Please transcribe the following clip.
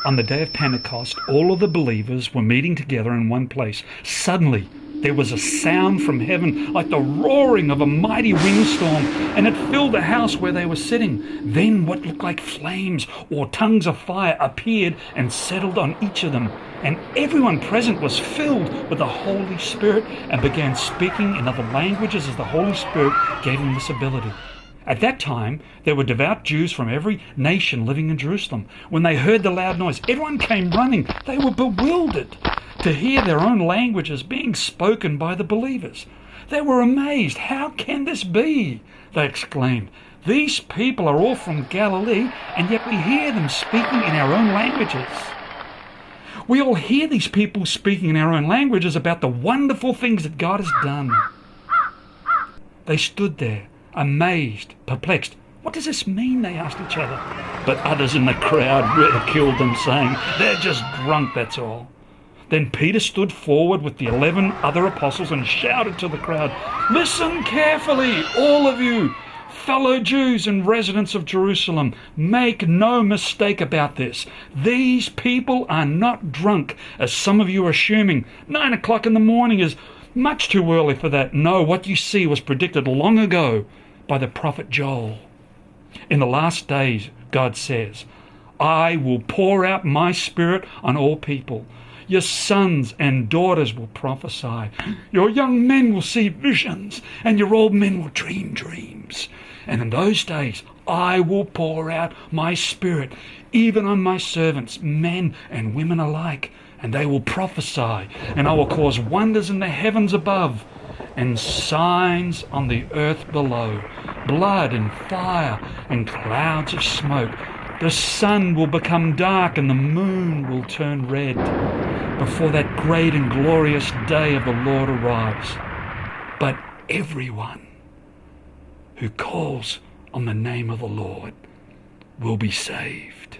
On the day of Pentecost, all of the believers were meeting together in one place. Suddenly, there was a sound from heaven like the roaring of a mighty windstorm, and it filled the house where they were sitting. Then what looked like flames or tongues of fire appeared and settled on each of them. And everyone present was filled with the Holy Spirit and began speaking in other languages as the Holy Spirit gave them this ability. At that time, there were devout Jews from every nation living in Jerusalem. When they heard the loud noise, everyone came running. They were bewildered to hear their own languages being spoken by the believers. They were amazed. "How can this be?" they exclaimed. "These people are all from Galilee, and yet we hear them speaking in our own languages." We all hear these people speaking in our own languages about the wonderful things that God has done. They stood there, amazed, perplexed. "What does this mean?" they asked each other. But others in the crowd ridiculed them, saying, "They're just drunk, that's all." Then Peter stood forward with the 11 other apostles and shouted to the crowd, "Listen carefully, all of you, fellow Jews and residents of Jerusalem. Make no mistake about this. These people are not drunk, as some of you are assuming. 9 o'clock in the morning is much too early for that. No, what you see was predicted long ago by the prophet Joel. In the last days, God says, I will pour out my Spirit on all people. Your sons and daughters will prophesy. Your young men will see visions, and your old men will dream dreams. And in those days, I will pour out my Spirit, even on my servants, men and women alike. And they will prophesy, and I will cause wonders in the heavens above, and signs on the earth below, blood and fire and clouds of smoke. The sun will become dark and the moon will turn red before that great and glorious day of the Lord arrives. But everyone who calls on the name of the Lord will be saved."